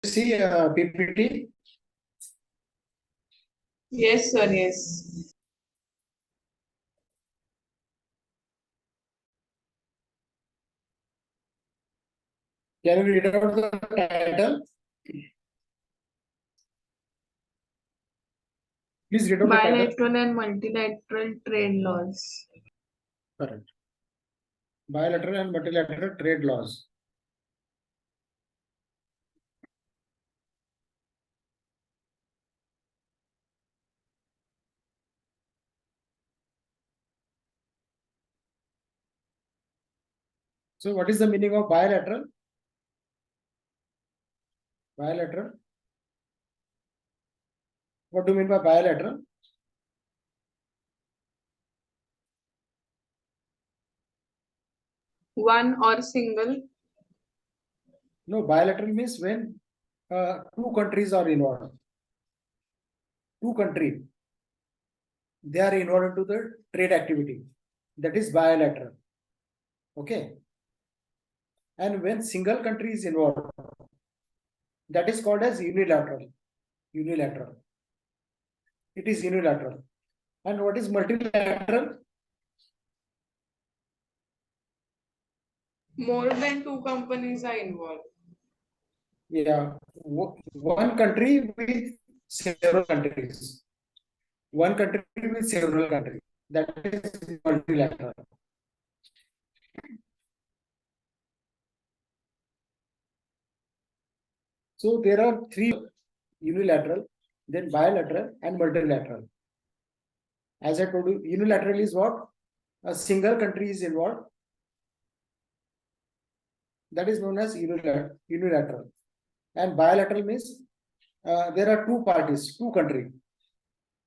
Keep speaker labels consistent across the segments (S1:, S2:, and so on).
S1: see PPT?
S2: Yes, sir, yes.
S1: Can you read out the title? Please read out the title.
S2: Bilateral and multilateral trade laws.
S1: Correct. Bilateral and multilateral trade laws. So what is the meaning of bilateral? Bilateral. What do you mean by bilateral?
S2: One or single.
S1: No, bilateral means when two countries are involved. Two countries, they are involved into the trade activity. That is bilateral. Okay. And when single country is involved, that is called as unilateral. Unilateral. It is unilateral. And what is multilateral?
S2: More than two companies are involved.
S1: Yeah, one country with several countries. One country with several countries. That is multilateral. So there are three: unilateral, then bilateral, and multilateral. As I told you, unilateral is what? A single country is involved. That is known as unilateral. And bilateral means there are two parties, two countries,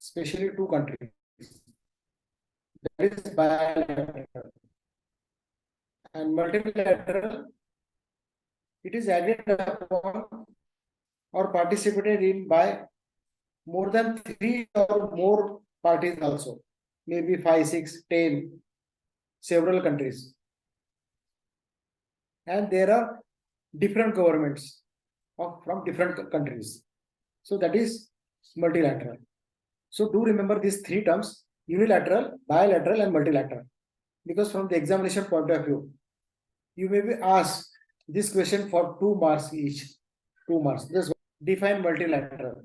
S1: especially two countries. That is bilateral. And multilateral, it is agreed upon or participated in by more than 3 or more parties also, maybe 5, 6, 10, several countries. And there are different governments from different countries. So that is multilateral. So do remember these three terms: unilateral, bilateral, and multilateral. Because from the examination point of view, you may be asked this question for 2 marks each. 2 marks. Just define multilateral.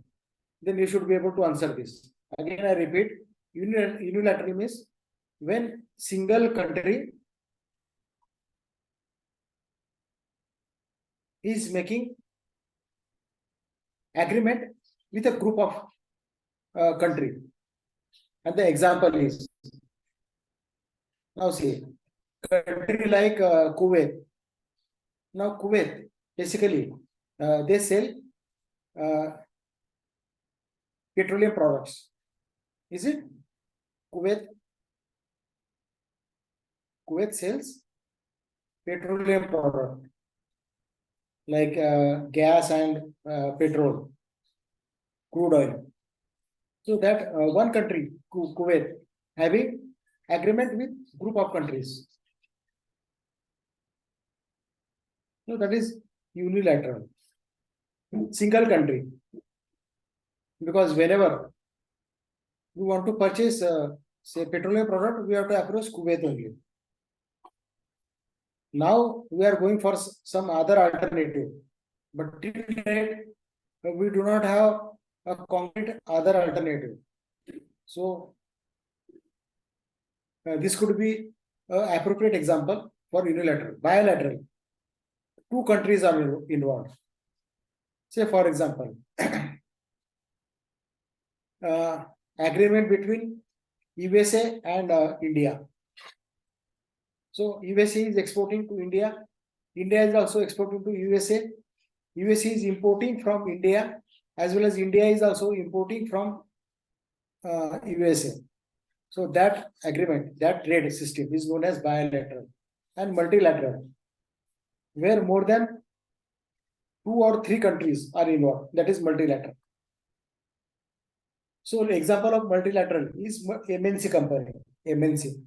S1: Then you should be able to answer this. Again, I repeat, unilateral means when single country is making agreement with a group of country. And the example is, now see, country like Kuwait. Now Kuwait, basically, they sell uh, petroleum products. Is it? Kuwait sells petroleum product like gas and petrol, crude oil. So that one country, Kuwait, having agreement with group of countries. So that is unilateral. Single country. Because whenever we want to purchase, say, petroleum product, we have to approach Kuwait only. Now we are going for some other alternative, but till date we do not have a concrete other alternative. So this could be an appropriate example for unilateral. Bilateral, two countries are involved. Say for example, agreement between USA and India. So USA is exporting to India. India is also exporting to USA. USA is importing from India, as well as India is also importing from USA. So that agreement, that trade system is known as bilateral. And multilateral, where more than 2 or 3 countries are involved. That is multilateral. So an example of multilateral is MNC company. MNC.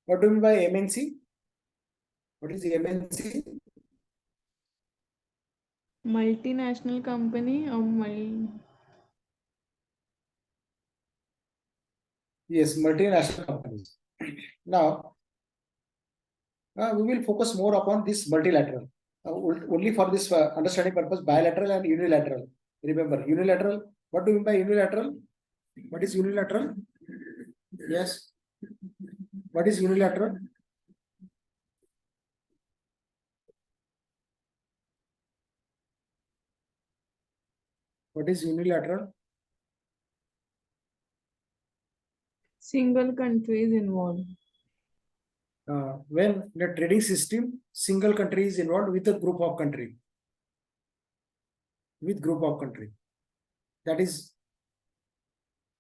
S1: What do you mean by MNC? What is MNC?
S2: Multinational company or
S1: Yes, multinational companies. Now, we will focus more upon this multilateral. Only for this understanding purpose, bilateral and unilateral. Remember, unilateral. What do you mean by unilateral? What is unilateral? Yes. What is unilateral? What is unilateral?
S2: single country is involved.
S1: When the trading system, single country is involved with a group of country. With group of country. That is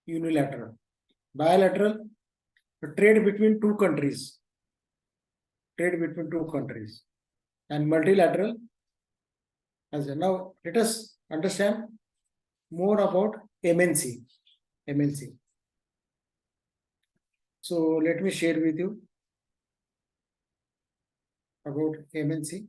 S1: unilateral. Bilateral, trade between two countries. Trade between two countries. And multilateral. As now, let us understand more about MNC. MNC. So let me share with you about MNC.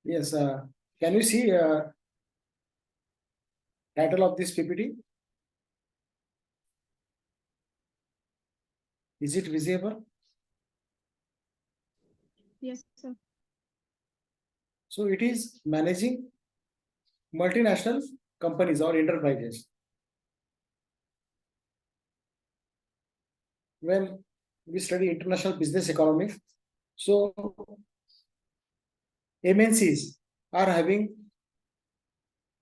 S1: Yes, can you see title of this PPT? Is it visible?
S2: Yes, sir.
S1: So it is managing multinational companies or enterprises. When we study international business economics, so MNCs are having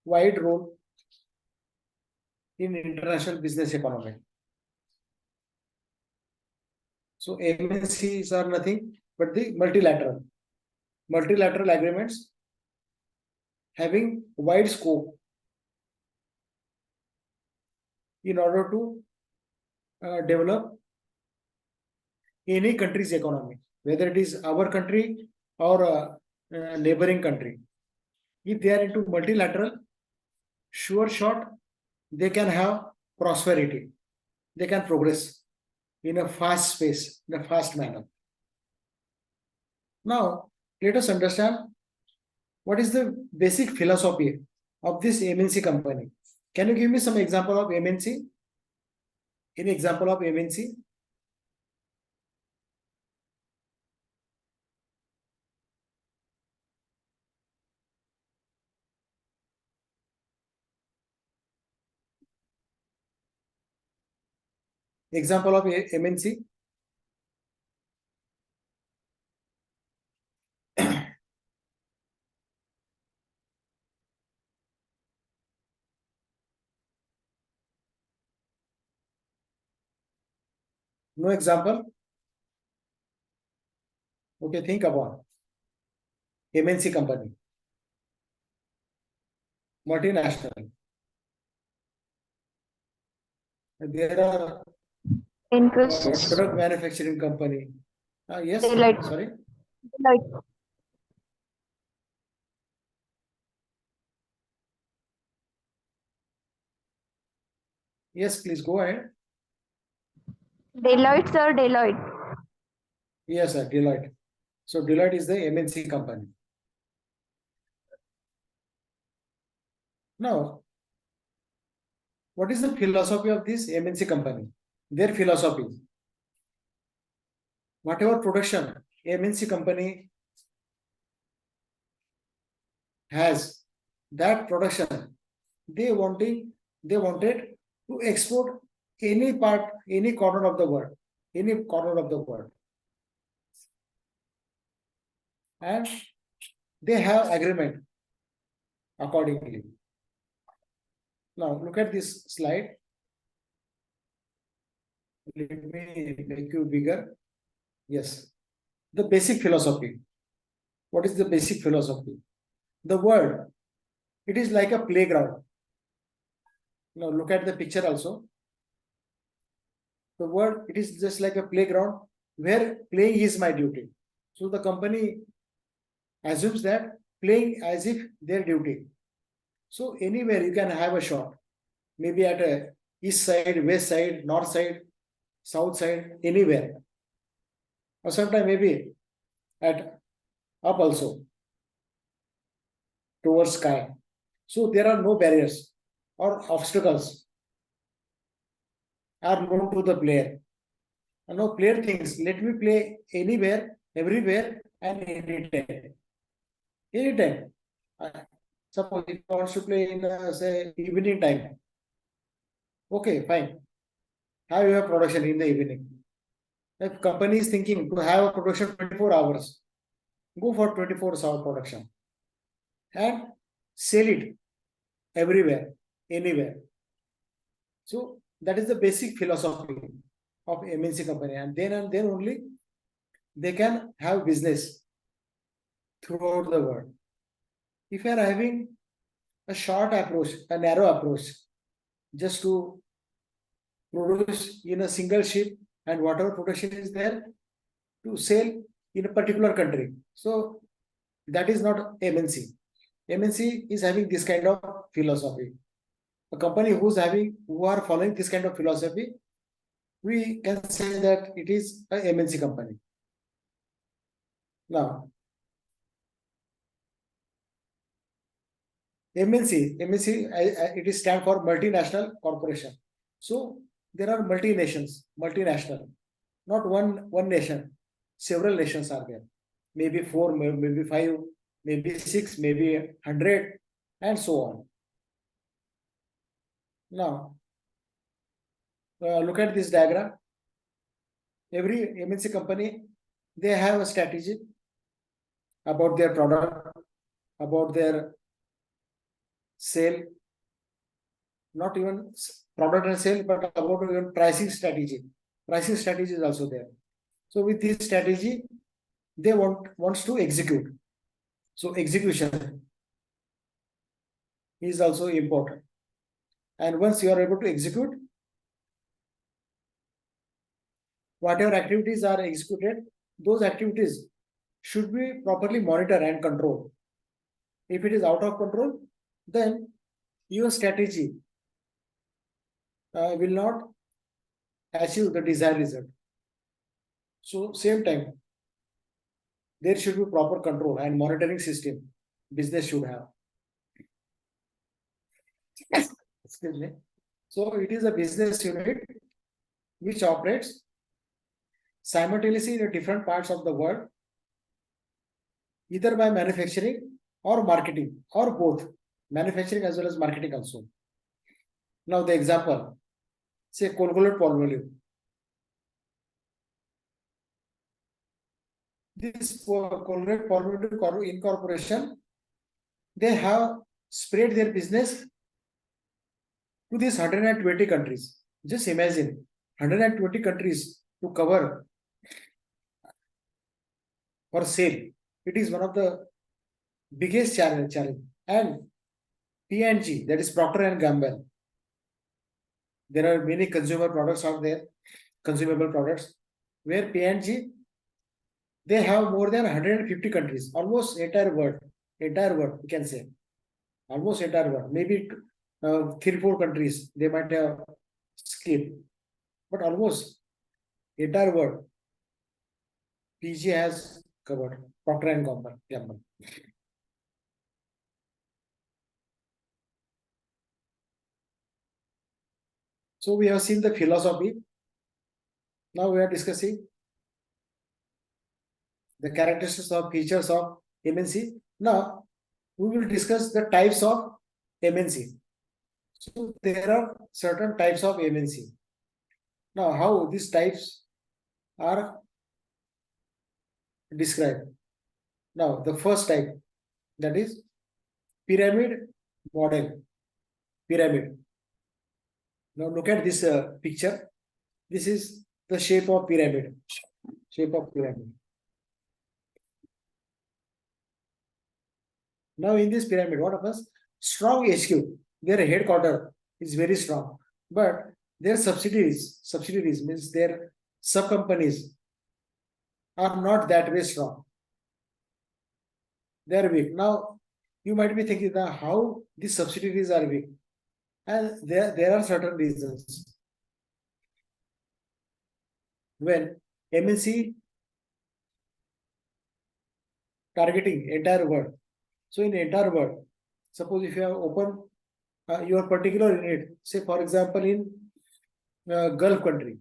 S1: wide role in international business economy. So MNCs are nothing but the multilateral agreements having wide scope in order to develop any country's economy, whether it is our country or neighboring country. If they are into multilateral, sure shot, they can have prosperity. They can progress in a fast space, in a fast manner. Now, let us understand what is the basic philosophy of this MNC company. Can you give me some example of MNC? Any example of MNC? Example of MNC? No example? Okay, think about MNC company, multinational. There are
S3: Infosys,
S1: drug manufacturing company. Yes,
S3: Deloitte,
S1: sorry.
S3: Deloitte,
S1: Yes, please go ahead.
S3: Deloitte, sir, Deloitte.
S1: Yes, sir, Deloitte. So Deloitte is the MNC company. Now, what is the philosophy of this MNC company? Their philosophy. Whatever production MNC company has, that production they wanted to export any part, any corner of the world, any corner of the world. and they have agreement accordingly. Now look at this slide. Let me make you bigger. Yes. The basic philosophy. What is the basic philosophy? The world, it is like a playground. Now look at the picture also. The world, it is just like a playground where playing is my duty. So the company assumes that playing as if their duty. So anywhere you can have a shot, maybe at a east side, west side, north side, south side, anywhere. Or sometimes maybe at up also towards sky. So there are no barriers or obstacles are known to the player. And now player thinks, let me play anywhere, everywhere, and anytime. Anytime. Suppose if I want to play in say evening time. Okay, fine. Have your production in the evening. If company is thinking to have a production 24 hours, go for 24-hour production and sell it everywhere, anywhere. So that is the basic philosophy of MNC company, and then only they can have business throughout the world. If you are having a short approach, a narrow approach, just to produce in a single ship and whatever production is there to sell in a particular country. So that is not MNC. MNC is having this kind of philosophy. A company who are following this kind of philosophy, we can say that it is a MNC company. Now, MNC, it is stand for multinational corporation. So there are multinational, not one nation. Several nations are there. Maybe 4, maybe 5, maybe 6, maybe 100, and so on. Now, look at this diagram. Every MNC company, they have a strategy about their product, about their sale, not even product and sale, but about even pricing strategy. Pricing strategy is also there. So with this strategy, they wants to execute. So execution is also important. And once you are able to execute, whatever activities are executed, those activities should be properly monitored and controlled. If it is out of control, then your strategy will not achieve the desired result. So same time, there should be proper control and monitoring system business should have. Excuse me. So it is a business unit which operates simultaneously in different parts of the world, either by manufacturing or marketing or both, manufacturing as well as marketing also. Now the example, say Colgate-Palmolive. This Colgate-Palmolive Incorporation, they have spread their business to these 120 countries. Just imagine 120 countries to cover for sale. It is one of the biggest challenge. And P&G, that is Procter and Gamble. There are many consumer products out there, consumable products, where P&G, they have more than 150 countries, almost entire world, we can say, almost entire world. Maybe 3-4 countries they might have skipped, but almost entire world PG has covered. Procter and Gamble. So we have seen the philosophy. Now we are discussing the characteristics of features of MNC. Now we will discuss the types of MNC. So there are certain types of MNC. Now how these types are described? Now, the first type, that is pyramid model. Pyramid. Now look at this picture. This is the shape of pyramid. Shape of pyramid. Now in this pyramid, what happens? Strong HQ, their headquarter is very strong, but their subsidiaries means their sub companies are not that way strong. They are weak. Now you might be thinking that how these subsidiaries are weak, and there are certain reasons. When MNC targeting entire world, so in entire world, suppose if you have open your particular unit, say for example in Gulf country,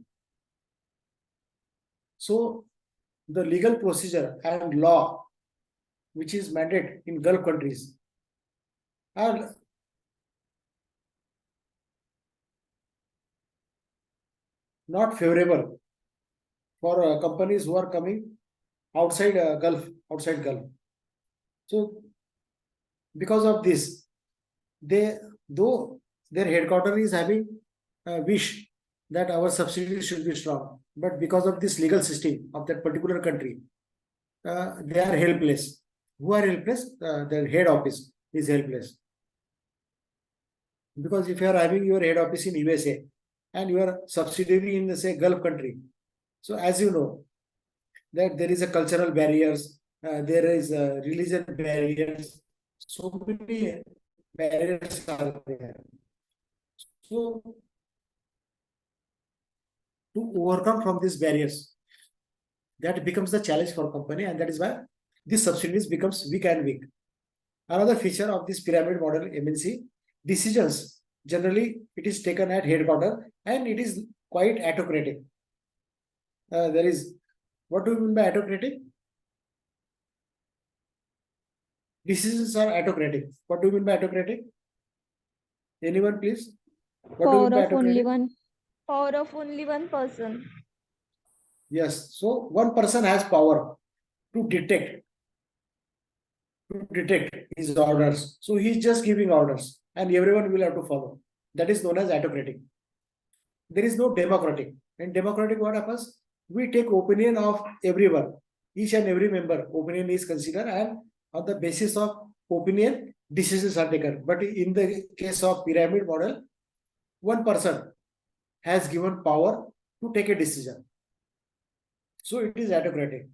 S1: so the legal procedure and law which is mandated in Gulf countries are not favorable for companies who are coming outside Gulf. So because of this, though their headquarters is having a wish that our subsidiaries should be strong, but because of this legal system of that particular country, they are helpless. Who are helpless? Their head office is helpless. Because if you are having your head office in USA and your subsidiary in the say Gulf country, so as you know that there is a cultural barriers, there is religion barriers, so many barriers are there. So to overcome from these barriers, that becomes the challenge for company, and that is why this subsidiaries becomes weak and weak. Another feature of this pyramid model MNC, decisions generally it is taken at headquarters and it is quite autocratic. There is, what do you mean by autocratic? Decisions are autocratic. What do you mean by autocratic? Anyone, please? What do you mean by autocratic?
S3: Power of only one person.
S1: Yes. So one person has power to detect his orders. So he's just giving orders, and everyone will have to follow. That is known as autocratic. There is no democratic. In democratic, what happens? We take opinion of everyone. Each and every member opinion is considered, and on the basis of opinion, decisions are taken. But in the case of pyramid model, one person has given power to take a decision. So it is autocratic.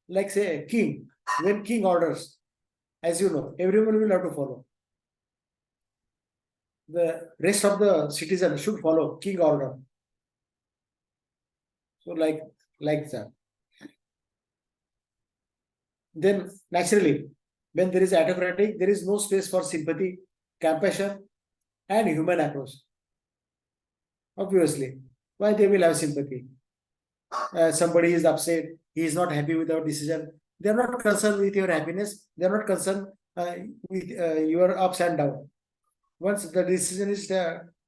S1: Like say a king, when king orders, as you know, everyone will have to follow. The rest of the citizens should follow king order. So like that. Then naturally, when there is autocratic, there is no space for sympathy, compassion, and human approach. Obviously, why they will have sympathy? Somebody is upset, he is not happy with our decision. They are not concerned with your happiness. They are not concerned with your ups and downs. Once the decision is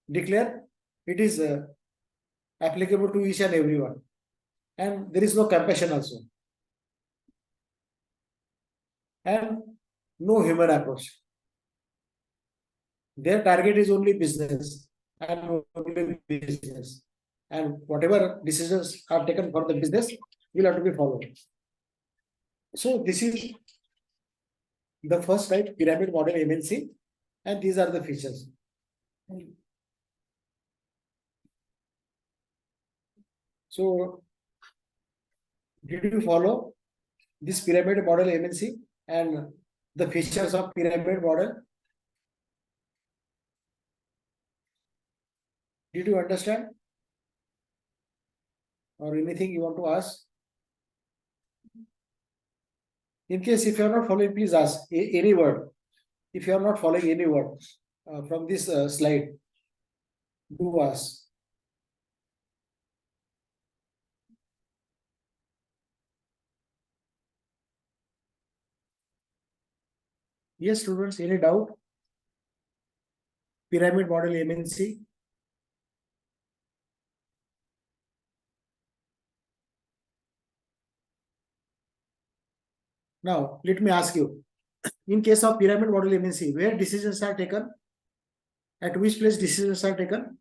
S1: declared, it is applicable to each and everyone. And there is no compassion also. And no human approach. Their target is only business and only business. And whatever decisions are taken for the business will have to be followed. So this is the first type pyramid model MNC, and these are the features. So did you follow this pyramid model MNC and the features of pyramid model? Did you understand? Or anything you want to ask? In case if you are not following, please ask any word. If you are not following any word from this slide, do ask. Yes, students, any doubt? Pyramid model MNC. Now, let me ask you, in case of pyramid model MNC, where decisions are taken? At which place decisions are taken?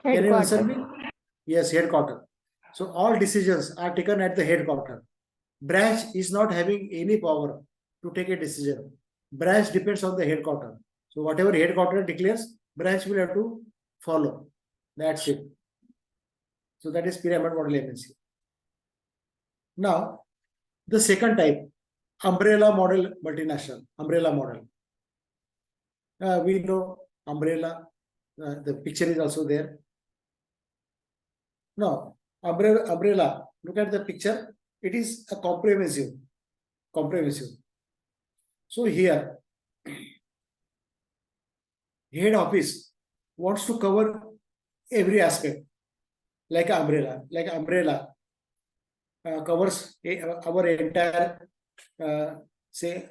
S1: Can you answer me? Yes, headquarter. So all decisions are taken at the headquarter. Branch is not having any power to take a decision. Branch depends on the headquarter. So whatever headquarter declares, branch will have to follow. That's it. So that is pyramid model MNC. Now, the second type, umbrella model multinational, umbrella model. We know umbrella, the picture is also there. Now, umbrella, look at the picture, it is a comprehensive. So here, head office wants to cover every aspect, like an umbrella covers our entire, say,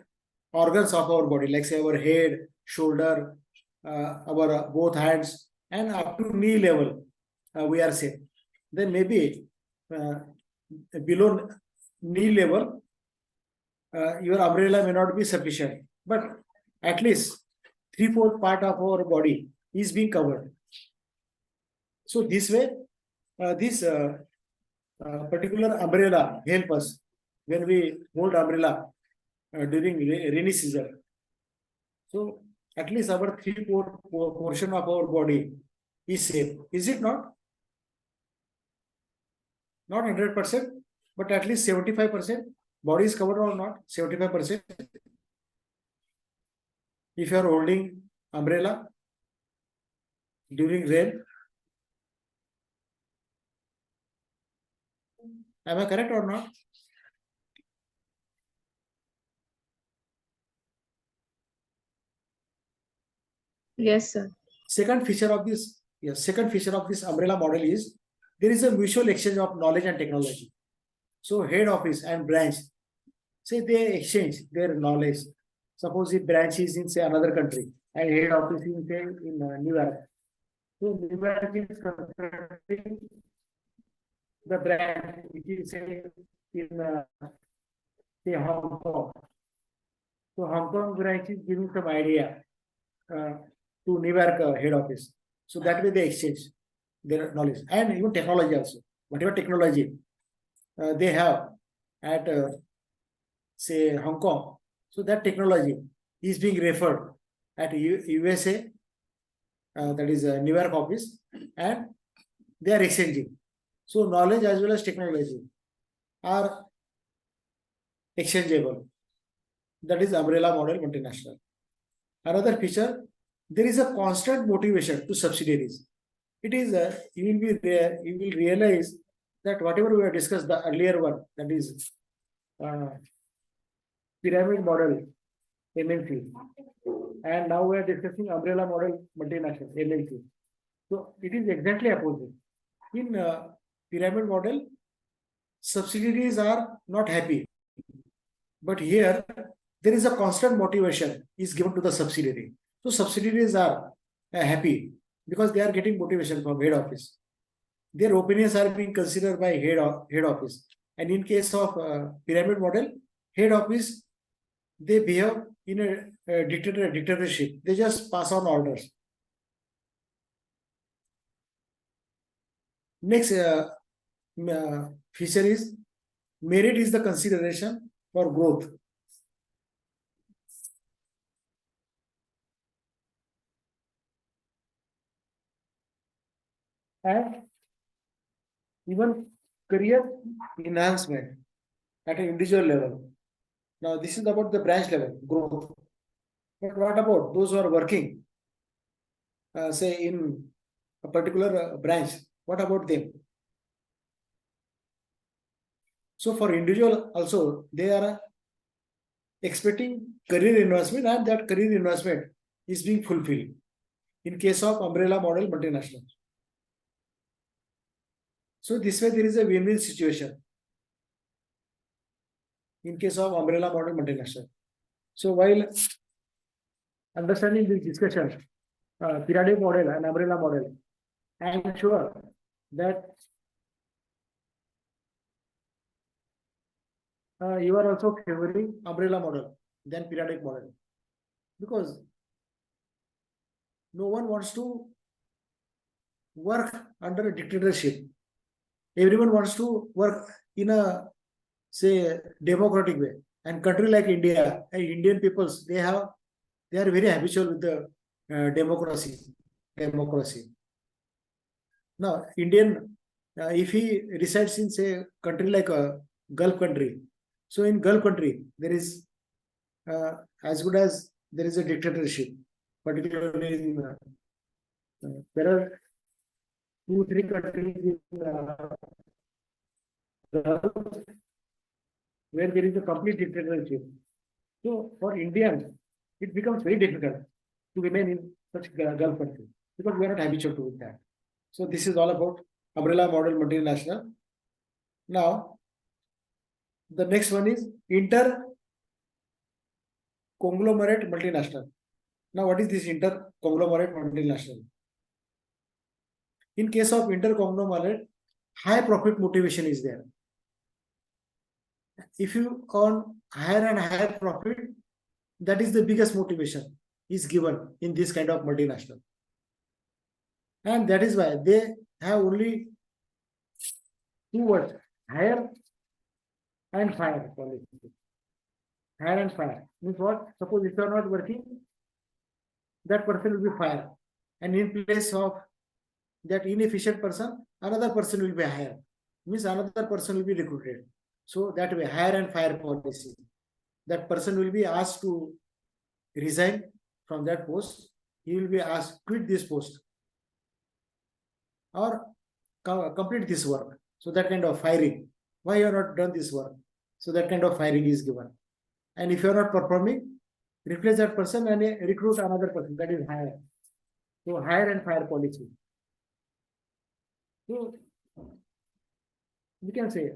S1: organs of our body, like say our head, shoulder, our both hands, and up to knee level, we are safe. Then maybe below knee level, your umbrella may not be sufficient, but at least 3/4 part of our body is being covered. So this way, this particular umbrella help us when we hold umbrella during rainy season. So at least our 3/4 portion of our body is safe. Is it not? Not 100%, but at least 75%. Body is covered or not? 75%. If you are holding umbrella during rain, am I correct or not?
S2: Yes, sir.
S1: Second feature of this umbrella model is there is a mutual exchange of knowledge and technology. So head office and branch, say they exchange their knowledge. Suppose if branch is in say another country and head office is say in New York. So New York is constructing the branch which is say in say Hong Kong. So Hong Kong branch is giving some idea to New York head office. So that way they exchange their knowledge and even technology also. Whatever technology they have at say Hong Kong, so that technology is being referred at USA, that is New York office, and they are exchanging. So knowledge as well as technology are exchangeable. That is umbrella model multinational. Another feature, there is a constant motivation to subsidiaries. It is you will realize that whatever we have discussed the earlier one, that is pyramid model MNC, and now we are discussing umbrella model multinational MNC. So it is exactly opposite. In pyramid model, subsidiaries are not happy, but here there is a constant motivation is given to the subsidiary. So subsidiaries are happy because they are getting motivation from head office. Their opinions are being considered by head office. And in case of pyramid model, head office, they behave in a dictatorship. They just pass on orders. Next feature is merit is the consideration for growth. And even career enhancement at an individual level. Now, this is about the branch level growth. But what about those who are working, say in a particular branch? What about them? So for individual also, they are expecting career investment, and that career investment is being fulfilled in case of umbrella model multinational. So this way there is a win-win situation in case of umbrella model multinational. So while understanding this discussion, pyramid model and umbrella model, I am sure that you are also favoring umbrella model than periodic model, because no one wants to work under a dictatorship. Everyone wants to work in a, say, democratic way. And country like India, Indian peoples, they are very habitual with the democracy. Now, Indian, if he resides in, say, country like a Gulf country, so in Gulf country there is as good as there is a dictatorship, particularly in there are 2-3 countries in Gulf where there is a complete dictatorship. So for Indians, it becomes very difficult to remain in such Gulf country because we are not habitual to that. So this is all about umbrella model multinational. Now, the next one is inter conglomerate multinational. Now, what is this inter conglomerate multinational? In case of inter conglomerate, high profit motivation is there. If you earn higher and higher profit, that is the biggest motivation is given in this kind of multinational. And that is why they have only 2 words, hire and fire policy. Hire and fire means what? Suppose if you are not working, that person will be fired. And in place of that inefficient person, another person will be hired. Means another person will be recruited. So that way, hire and fire policy. That person will be asked to resign from that post. He will be asked quit this post or complete this work. So that kind of firing. Why you are not done this work? So that kind of firing is given. And if you are not performing, replace that person and recruit another person. That is hire. So hire and fire policy. So we can say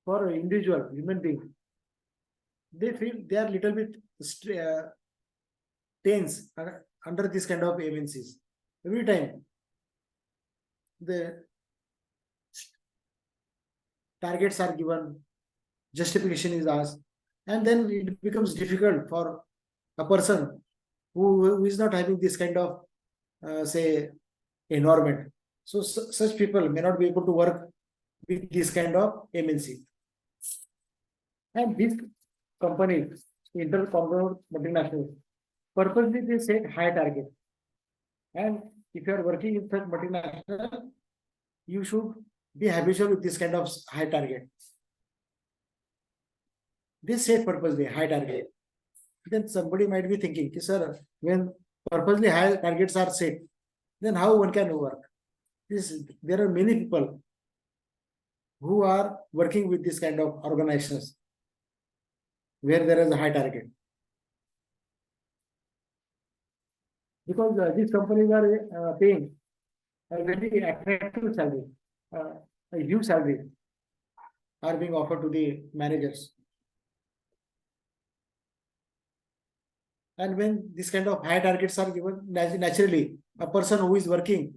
S1: for an individual human being, they feel they are little bit tense under this kind of MNCs. Every time the targets are given, justification is asked, and then it becomes difficult for a person who is not having this kind of say environment. So such people may not be able to work with this kind of MNC. And these companies, inter-conglomerate multinationals, purposely they set high target. And if you are working in such multinational, you should be habitual with this kind of high target. They set purposely high target. Then somebody might be thinking, sir, when purposely high targets are set, then how one can work? There are many people who are working with this kind of organizations where there is a high target. Because these companies are paying a very attractive salary, a huge salary are being offered to the managers. And when this kind of high targets are given, naturally, a person who is working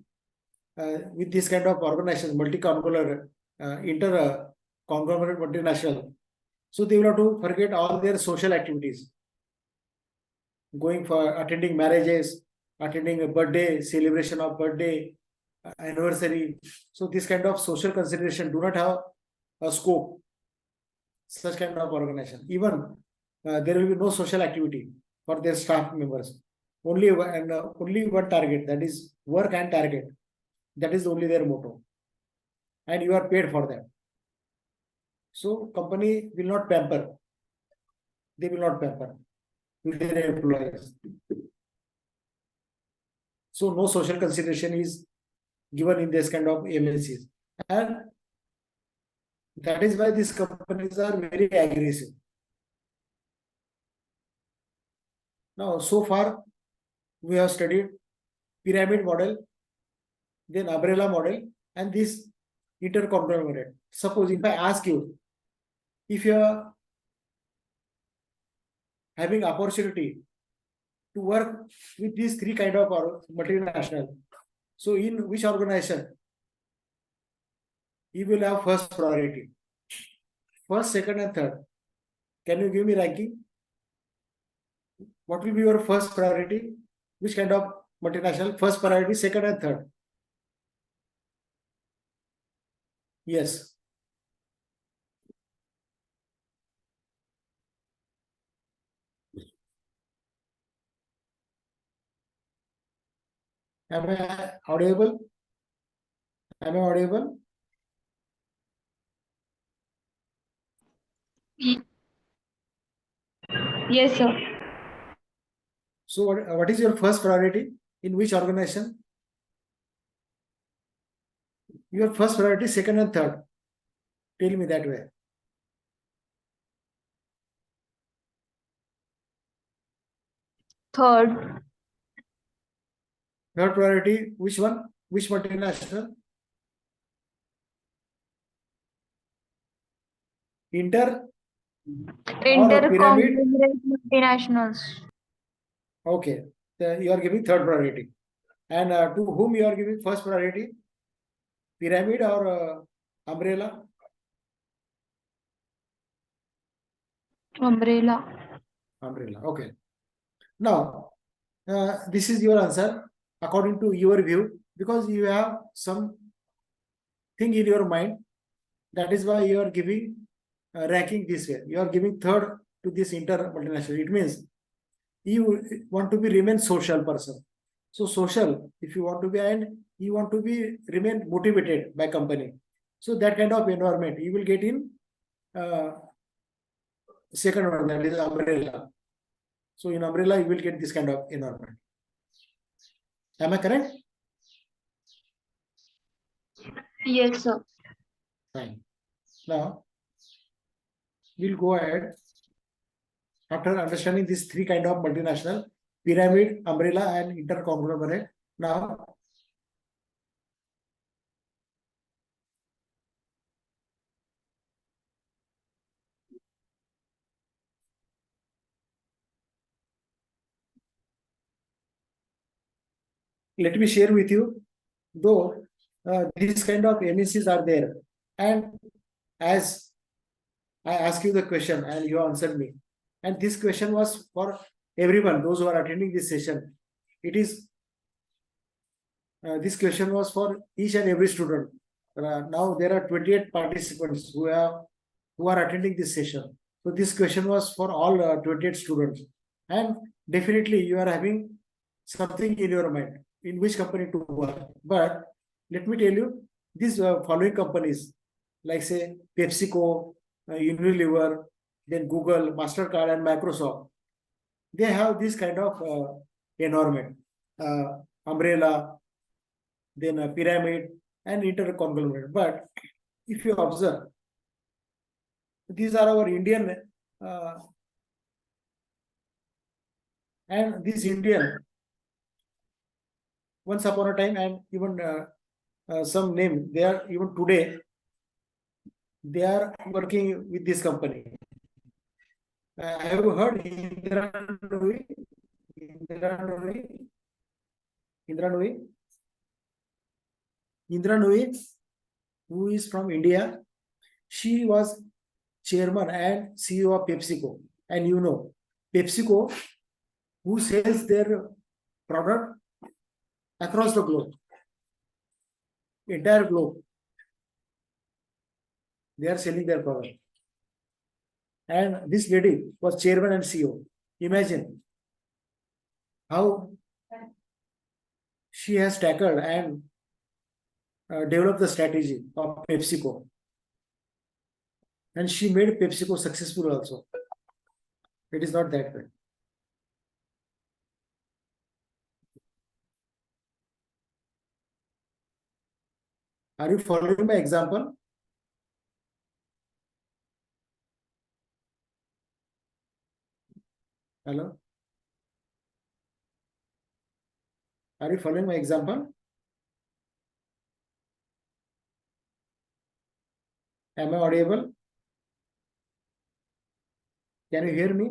S1: with this kind of organizations, multi-conglomerate, inter-conglomerate multinational, so they will have to forget all their social activities, going for attending marriages, attending a birthday, celebration of birthday, anniversary. So this kind of social consideration do not have a scope. Such kind of organization, even there will be no social activity for their staff members. Only one target, that is work and target. That is only their motto. And you are paid for that. So company will not pamper. They will not pamper with their employees. So no social consideration is given in this kind of MNCs. And that is why these companies are very aggressive. Now, so far, we have studied pyramid model, then umbrella model, and this interconglomerate. Suppose if I ask you, if you are having opportunity to work with these 3 kind of multinational, so in which organization you will have first priority? first, second, and third. Can you give me ranking? What will be your first priority? Which kind of multinational? First priority, second, and third. Yes. Am I audible? Am I audible?
S2: Yes, sir.
S1: So what is your first priority? In which organization? Your first priority, second and third. Tell me that way.
S3: Third.
S1: Third priority, which one? Which multinational? Inter or pyramid?
S3: Interconglomerate multinationals.
S1: Okay. You are giving third priority. And to whom you are giving first priority? Pyramid or umbrella?
S3: Umbrella.
S1: Umbrella. Okay. Now, this is your answer according to your view, because you have some thing in your mind. That is why you are giving ranking this way. You are giving third to this inter multinational. It means you want to be remain social person. So social, if you want to be, and you want to be remain motivated by company. So that kind of environment you will get in second one, that is umbrella. So in umbrella, you will get this kind of environment. Am I correct?
S3: Yes, sir.
S1: Fine. Now, we'll go ahead. After understanding these three kind of multinational, pyramid, umbrella, and interconglomerate. Now, let me share with you, though these kind of MNCs are there, and as I asked you the question and you answered me, and this question was for everyone, those who are attending this session. It is this question was for each and every student. Now there are 28 participants who are attending this session. So this question was for all 28 students, and definitely you are having something in your mind in which company to work. But let me tell you, these following companies, like say PepsiCo, Unilever, then Google, Mastercard, and Microsoft, they have this kind of environment, umbrella, then a pyramid and interconglomerate. But if you observe, these are our Indian, and this Indian, once upon a time, and even some name, they are even today, they are working with this company. Have you heard Indra Nooyi? Indra Nooyi? Indra Nooyi? Indra Nooyi, who is from India, she was chairman and CEO of PepsiCo. And you know, PepsiCo, who sells their product across the globe, entire globe, they are selling their product. And this lady was chairman and CEO. Imagine how she has tackled and developed the strategy of PepsiCo. And she made PepsiCo successful also. It is not that way. Are you following my example? Hello? Are you following my example? Am I audible? Can you hear me?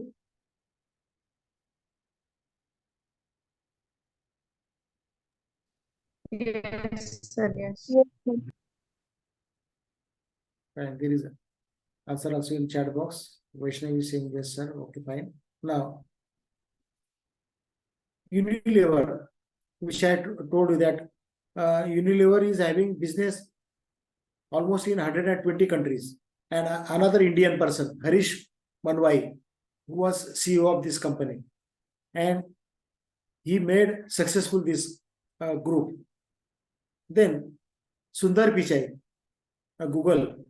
S2: Yes, sir. Yes.
S3: Yes, sir.
S1: Fine, there is a Answer also in chat box. Vaishnavi is saying yes, sir. Okay, fine. Now, Unilever, which I told you that Unilever is having business almost in 120 countries. And another Indian person, Harish Manwai, who was CEO of this company. And he made successful this group. Then Sundar Pichai, Google,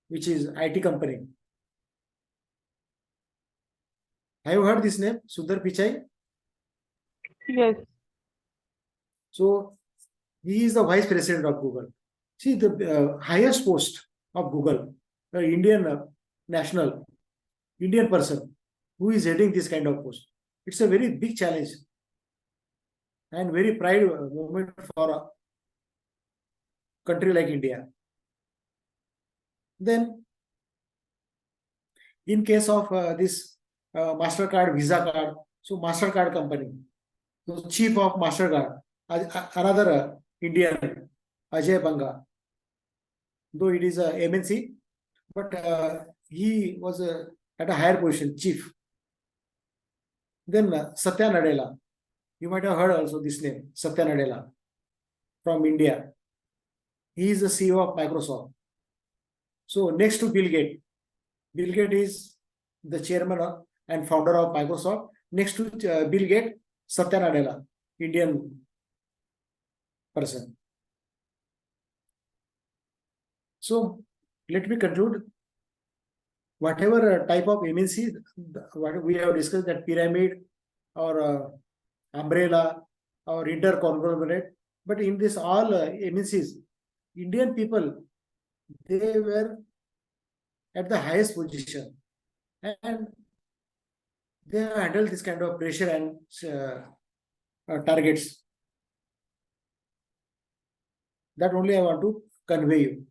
S1: which is IT company. Have you heard this name, Sundar Pichai?
S2: Yes.
S1: So he is the vice president of Google. See, the highest post of Google, Indian national, Indian person who is heading this kind of post. It's a very big challenge and very pride moment for a country like India. Then, in case of this MasterCard, Visa card, so MasterCard company, so chief of MasterCard, another Indian, Ajay Banga, though it is a MNC, but he was at a higher position, chief. Then Satya Nadella, you might have heard also this name, Satya Nadella, from India. He is the CEO of Microsoft. So next to Bill Gates. Bill Gates is the chairman and founder of Microsoft. Next to Bill Gates, Satya Nadella, Indian person. So let me conclude. Whatever type of MNC, what we have discussed, that pyramid or umbrella or interconglomerate, but in this all MNCs, Indian people, they were at the highest position and they have handled this kind of pressure and targets. That only I want to convey you.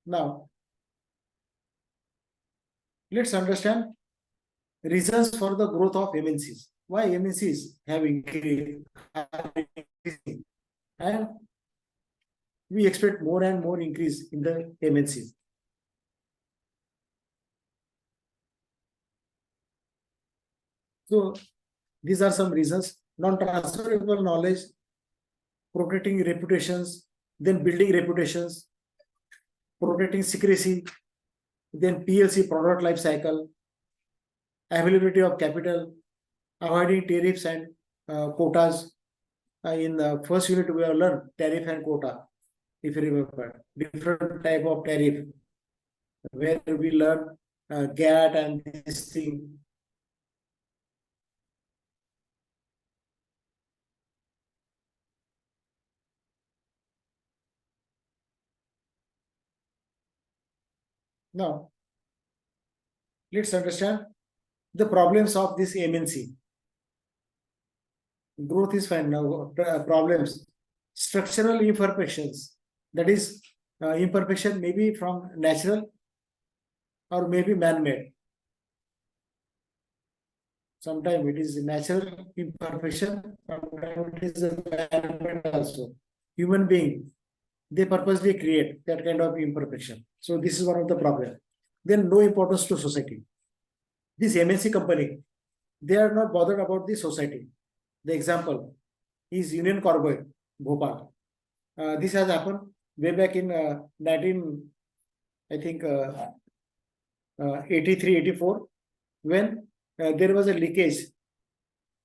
S1: Now, let's understand reasons for the growth of MNCs. Why MNCs have increased, and we expect more and more increase in the MNCs. So these are some reasons: non-transferable knowledge, protecting reputations, then building reputations, protecting secrecy, then PLC, product life cycle, availability of capital, avoiding tariffs and quotas. In the first unit, we have learned tariff and quota. If you remember, different type of tariff, where we learn GATT and this thing. Now, let's understand the problems of this MNC. Growth is fine. Now, problems, structural imperfections. That is, imperfection may be from natural or maybe man-made. Sometimes it is natural imperfection, sometimes it is man-made also. Human being, they purposely create that kind of imperfection. So this is one of the problems. Then no importance to society. This MNC company, they are not bothered about the society. The example is Union Carbide, Bhopal. This has happened way back in 83, 84, when there was a leakage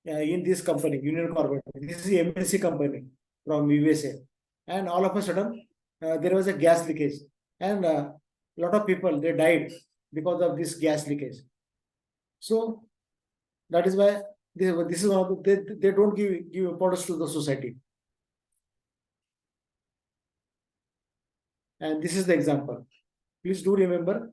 S1: in this company, Union Carbide. This is a MNC company from USA. And all of a sudden, there was a gas leakage. And a lot of people, they died because of this gas leakage. So that is why this is one of the, they don't give importance to the society. And this is the example. Please do remember,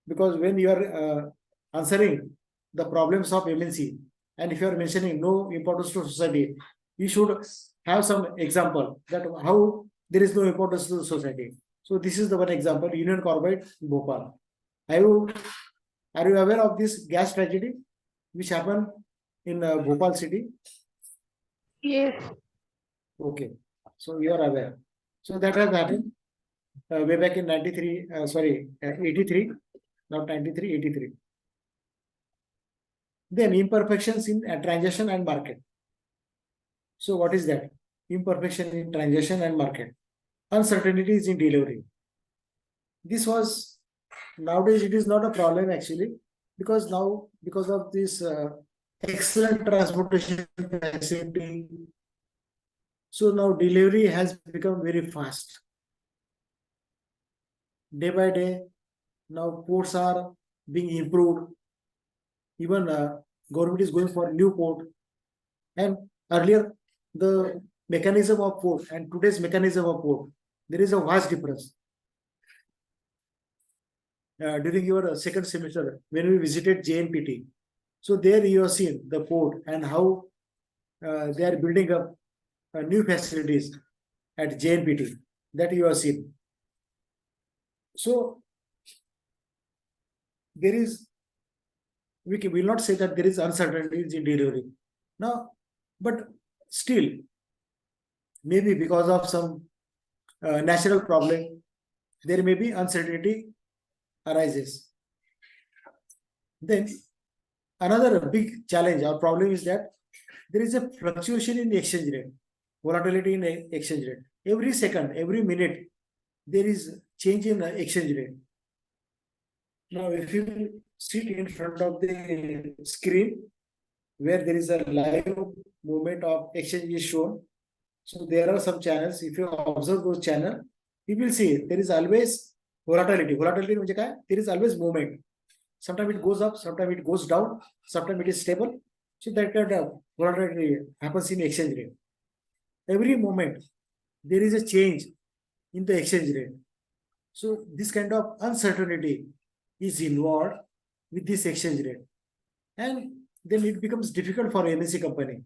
S1: because when you are answering the problems of MNC, and if you are mentioning no importance to society, you should have some example that how there is no importance to the society. So this is the one example, Union Carbide, Bhopal. Are you aware of this gas tragedy which happened in Bhopal city?
S2: Yes.
S1: Okay, so you are aware. So that has happened way back in 93, 83, not 93, 83. Then imperfections in transaction and market. So what is that? Imperfection in transaction and market. Uncertainties in delivery. This was, nowadays it is not a problem actually, because now, because of this excellent transportation facility, so now delivery has become very fast. Day by day, now ports are being improved. Even government is going for new port. And earlier, the mechanism of port and today's mechanism of port, there is a vast difference. During your second semester, when we visited JNPT, so there you have seen the port and how they are building up new facilities at JNPT, that you have seen. So there is, we will not say that there is uncertainties in delivery now, but still, maybe because of some natural problem, there may be uncertainty arises. Then another big challenge or problem is that there is a fluctuation in the exchange rate, volatility in exchange rate. Every second, every minute, there is change in exchange rate. Now, if you sit in front of the screen where there is a live movement of exchange is shown, so there are some channels. If you observe those channels, you will see there is always volatility. Volatility means there is always movement. Sometimes it goes up, sometimes it goes down, sometimes it is stable. So that kind of volatility happens in exchange rate. Every moment there is a change in the exchange rate. So this kind of uncertainty is involved with this exchange rate. And then it becomes difficult for MNC company.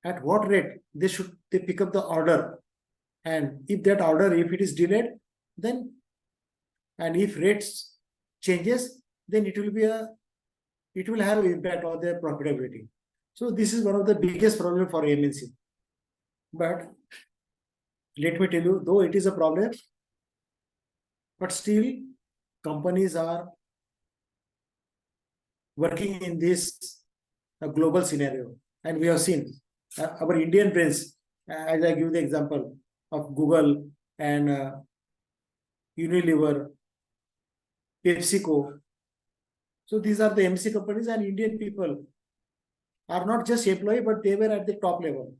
S1: At what rate they pick up the order, and if that order, if it is delayed, then, and if rates changes, then it will have impact on their profitability. So this is one of the biggest problem for MNC. But let me tell you, though it is a problem, but still companies are working in this global scenario, and we have seen our Indian brains, as I give the example of Google and Unilever, PepsiCo. So these are the MC companies, and Indian people are not just employee, but they were at the top level,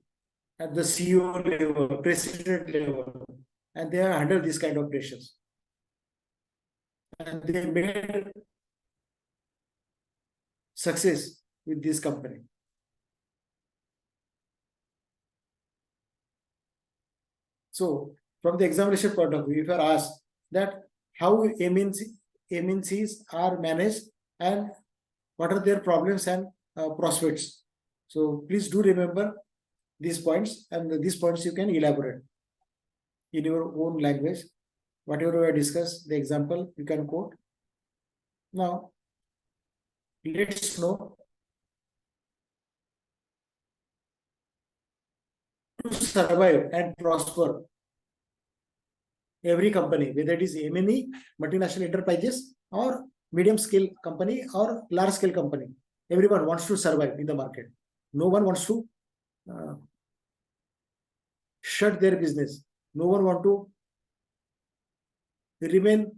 S1: at the CEO level, president level, and they are under this kind of pressures. And they made success with this company. So from the examination point of view, if you are asked that how MNCs are managed and what are their problems and prospects. So please do remember these points, and these points you can elaborate in your own language. Whatever we discuss, the example you can quote. Now, let's know to survive and prosper. Every company, whether it is MNE, multinational enterprises, or medium scale company or large scale company, everyone wants to survive in the market. No one wants to shut their business. No one wants to remain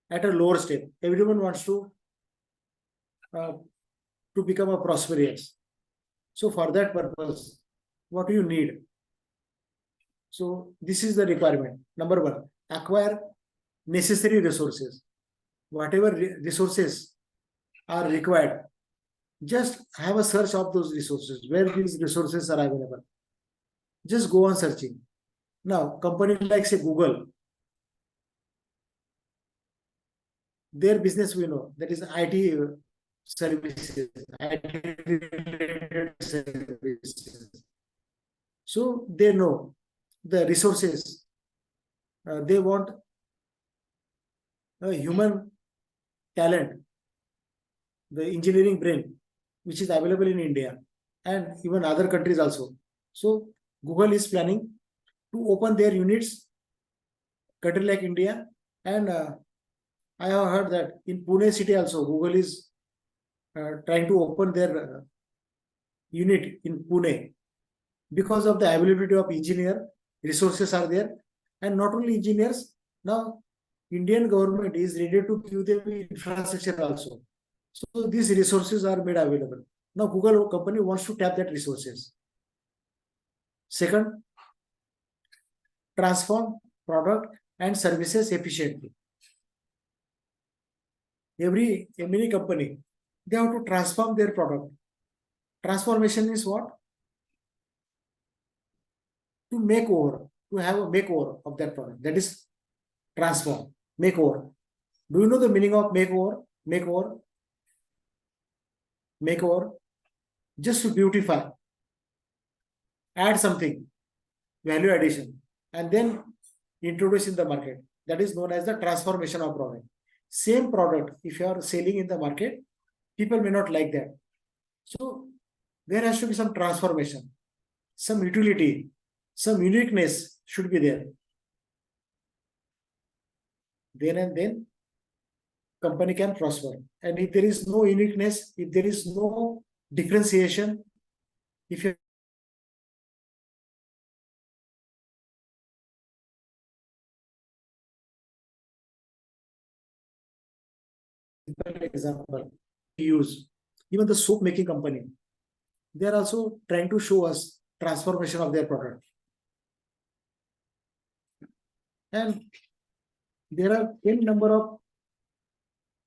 S1: at a lower step. Everyone wants to become a prosperous. So for that purpose, what do you need? So this is the requirement. Number one, acquire necessary resources. Whatever resources are required, just have a search of those resources, where these resources are available. Just go on searching. Now, company like say Google, their business we know, that is IT services, IT-related services. So they know the resources. They want a human talent, the engineering brain, which is available in India and even other countries also. So Google is planning to open their units, country like India. And I have heard that in Pune city also, Google is trying to open their unit in Pune because of the availability of engineer, resources are there, and not only engineers. Now, Indian government is ready to give them infrastructure also. So these resources are made available. Now, Google company wants to tap that resources. Second, transform product and services efficiently. Many company, they have to transform their product. Transformation is what? To make over, to have a makeover of that product. That is transform, makeover. Do you know the meaning of makeover? Makeover. Makeover. Just to beautify. Add something, value addition, and then introduce in the market. That is known as the transformation of product. Same product, if you are selling in the market, people may not like that. So there has to be some transformation, some utility, some uniqueness should be there. Then and then company can prosper. And if there is no uniqueness, if there is no differentiation, if you example use, even the soap making company, they are also trying to show us transformation of their product. And there are n number of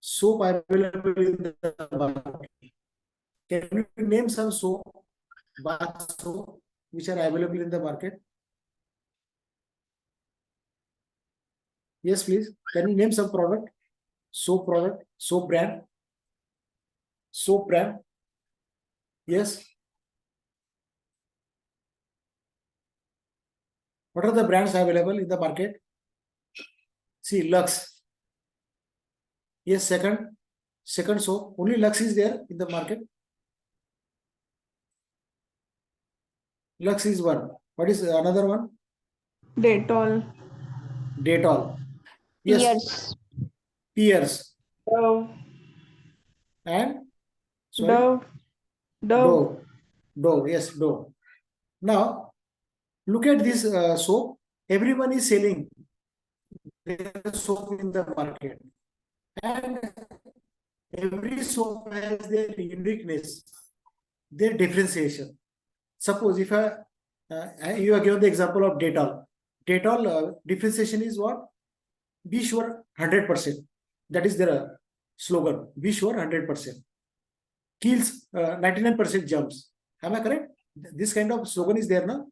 S1: soap available in the market. Can you name some soap, bath soap, which are available in the market? Yes, please. Can you name some product? Soap product, soap brand, soap brand. Yes. What are the brands available in the market? See, Lux. Yes, second soap. Only Lux is there in the market. Lux is one. What is another one?
S2: Dettol.
S1: Dettol. Yes.
S3: Yes.
S1: Pears.
S2: Dove.
S1: And sorry,
S2: Dove.
S1: Dove. Dove. Yes, Dove. Now, look at this soap. Everyone is selling their soap in the market. And every soap has their uniqueness, their differentiation. Suppose if you are given the example of Dettol. Dettol differentiation is what? Be sure 100%. That is their slogan. Be sure 100%. Kills 99% germs. Am I correct? This kind of slogan is there now.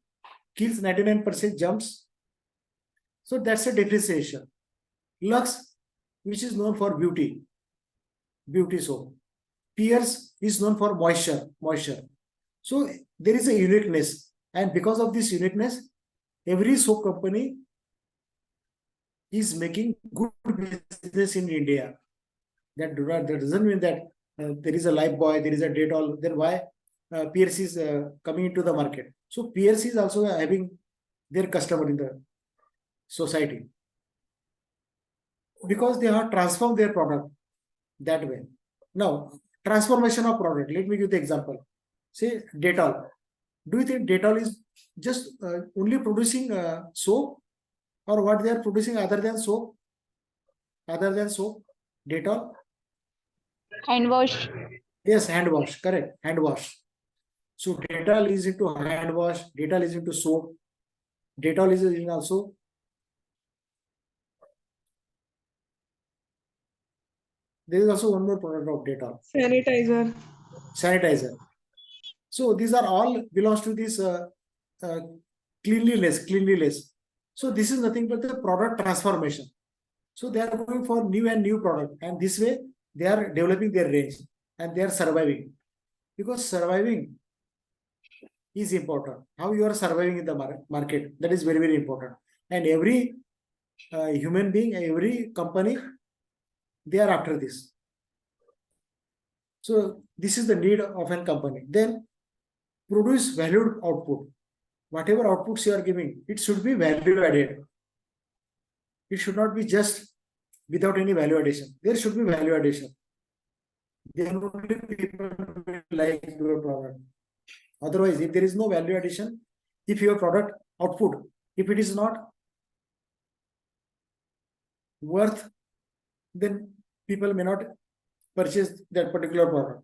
S1: Kills 99% germs. So that's a differentiation. Lux, which is known for beauty soap. Pears is known for moisture. So there is a uniqueness, and because of this uniqueness, every soap company is making good business in India. That doesn't mean that there is a Lifebuoy, there is a Dettol. Then why Pears is coming into the market? So Pears is also having their customer in the society because they have transformed their product that way. Now, transformation of product. Let me give the example. Say Dettol. Do you think Dettol is just only producing soap, or what they are producing other than soap? Other than soap, Dettol.
S3: Hand wash.
S1: Yes, hand wash. Correct. Hand wash. So Dettol is into hand wash. Dettol is into soap. Dettol is in also. There is also one more product of Dettol.
S2: Sanitizer.
S1: Sanitizer. So these are all belongs to this cleanliness. So this is nothing but the product transformation. So they are going for new and new product, and this way they are developing their range and they are surviving. Because surviving is important. How you are surviving in the market, that is very, very important. And every human being, every company, they are after this. So this is the need of a company. Then produce valued output. whatever outputs you are giving, it should be value added. It should not be just without any value addition. There should be value addition. Then only people will like your product. Otherwise, if there is no value addition, if your product output, if it is not worth, then people may not purchase that particular product.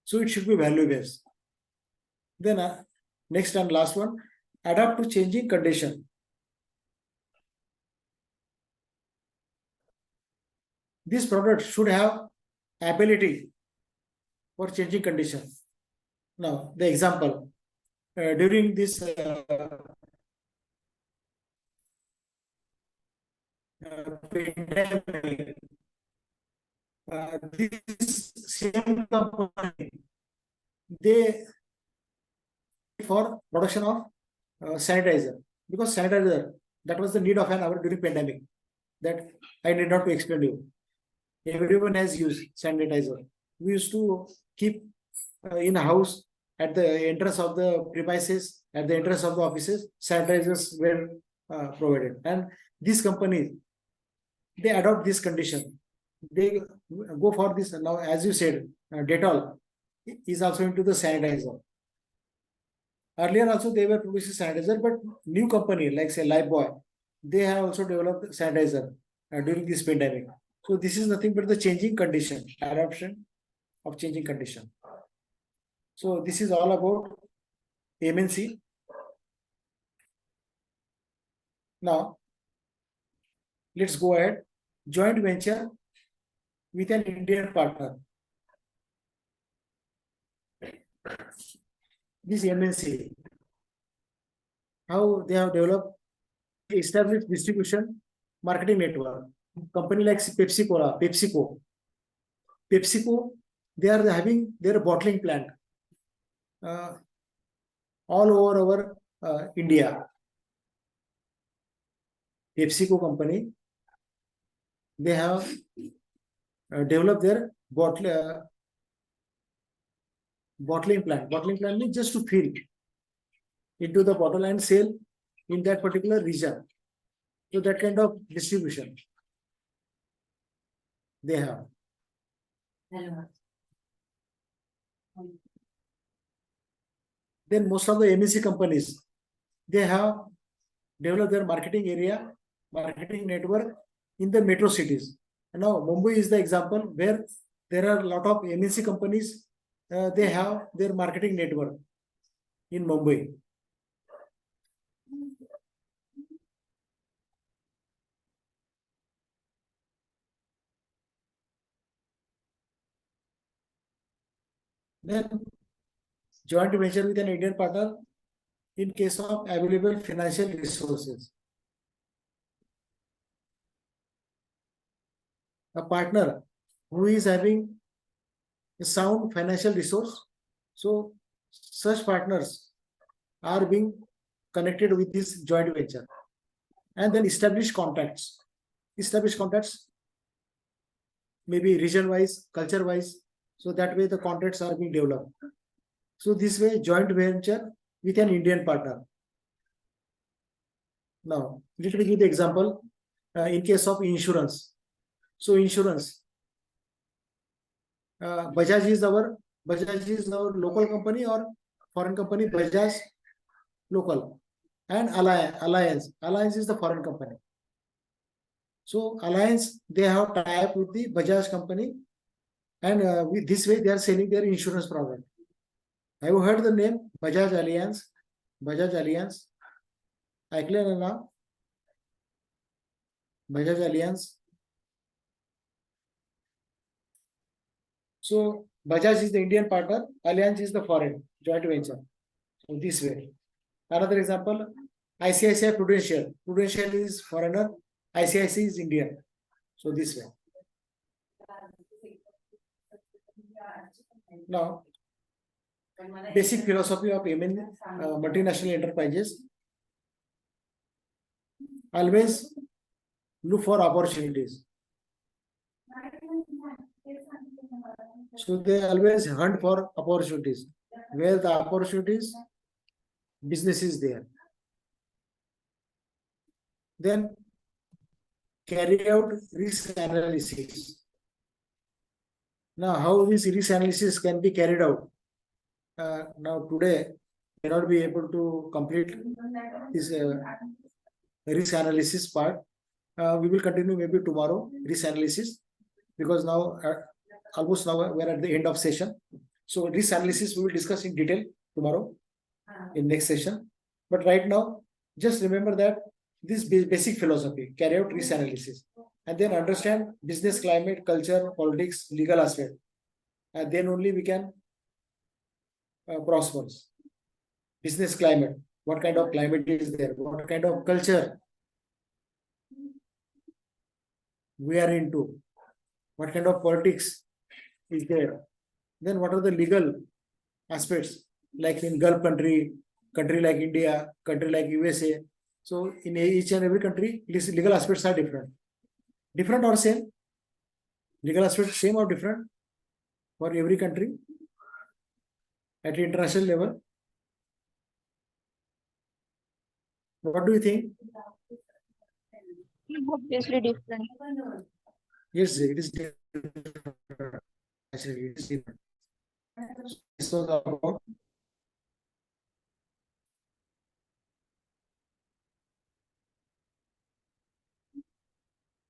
S1: So it should be value based. Then next and last one, adapt to changing condition. This product should have ability for changing condition. Now, the example, during this pandemic, this same company, they for production of sanitizer, because sanitizer, that was the need of an hour during pandemic, that I need not to explain you. Everyone has used sanitizer. We used to keep in a house at the entrance of the premises, at the entrance of the offices, sanitizers were provided. And these companies, they adopt this condition. They go for this. Now, as you said, Dettol is also into the sanitizer. Earlier also they were producing sanitizer, but new company like say Lifebuoy, they have also developed sanitizer during this pandemic. So this is nothing but the changing condition, adoption of changing condition. So this is all about MNC. Now, let's go ahead. Joint venture with an Indian partner. This MNC, how they have developed, established distribution, marketing network. Company like PepsiCo, they are having their bottling plant all over our India. PepsiCo company, they have developed their bottling plant. Bottling plant means just to fill into the bottle and sell in that particular region. So that kind of distribution they have. Then most of the MNC companies, they have developed their marketing area, marketing network in the metro cities. And now Mumbai is the example where there are a lot of MNC companies, they have their marketing network in Mumbai. Then joint venture with an Indian partner in case of available financial resources. A partner who is having a sound financial resource. So such partners are being connected with this joint venture. And then establish contacts. Establish contacts, maybe region-wise, culture-wise. So that way the contacts are being developed. So this way, joint venture with an Indian partner. Now, let me give the example in case of insurance. So insurance, Bajaj is our local company or foreign company. Bajaj local, and Alliance is the foreign company. So Alliance, they have tie-up with the Bajaj company, and with this way they are selling their insurance product. Have you heard the name Bajaj Alliance? Bajaj Alliance. ऐकले ना? Bajaj Alliance. So Bajaj is the Indian partner, Alliance is the foreign joint venture. So this way. Another example, ICICI Prudential. Prudential is foreigner, ICICI is Indian. So this way. Now, basic philosophy of multinational enterprises. Always look for opportunities. So they always hunt for opportunities. Where the opportunities, business is there. Then carry out risk analysis. Now, how this risk analysis can be carried out? Now today may not be able to complete this risk analysis part. We will continue maybe tomorrow risk analysis, because now almost now we are at the end of session. So risk analysis we will discuss in detail tomorrow in next session. But right now, just remember that this basic philosophy, carry out risk analysis, and then understand business climate, culture, politics, legal aspect, and then only we can prosper. Business climate, what kind of climate is there, what kind of culture we are into, what kind of politics is there, then what are the legal aspects, like in Gulf country like India, country like USA. So in each and every country, legal aspects are different or same. Legal aspects same or different for every country at international level. What do you think?
S3: Obviously different.
S1: Yes, it is different. Actually, it is different. This was about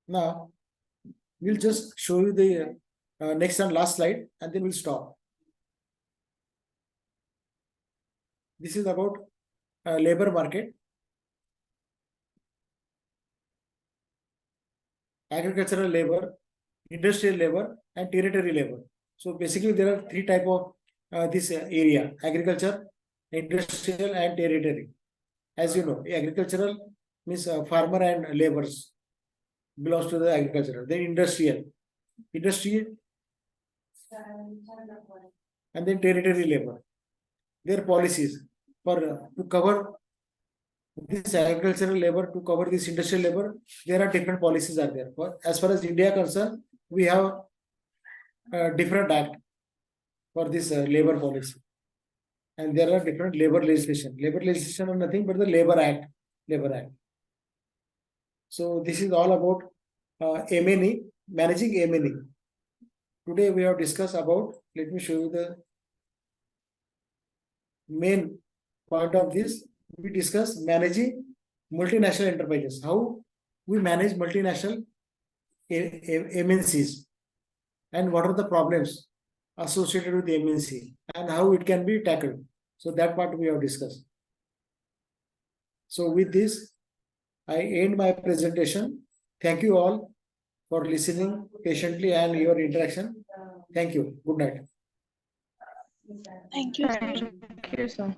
S1: now. We'll just show you the next and last slide, and then we'll stop. This is about labor market, agricultural labor, industrial labor, and territory labor. So basically, there are three type of this area: agriculture, industrial, and territory. As you know, agricultural means farmer and laborers belongs to the agricultural. Then industrial, and then territory labor. Their policies for to cover this agricultural labor, to cover this industrial labor, there are different policies are there. For as far as India concerned, we have a different act for this labor policy, and there are different labor legislation. Labor legislation are nothing but the labor act. So this is all about M&E, managing M&E. Today we have discussed about. Let me show you the main point of this. We discuss managing multinational enterprises, how we manage multinational MNCs, and what are the problems associated with the MNC and how it can be tackled. So that part we have discussed. So with this, I end my presentation. Thank you all for listening patiently and your interaction. Thank you. Good night.
S2: Thank you, sir.
S3: Thank you, sir.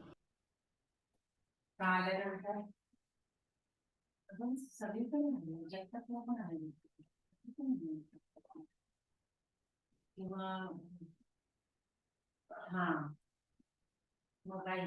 S4: किंवा हा मग काही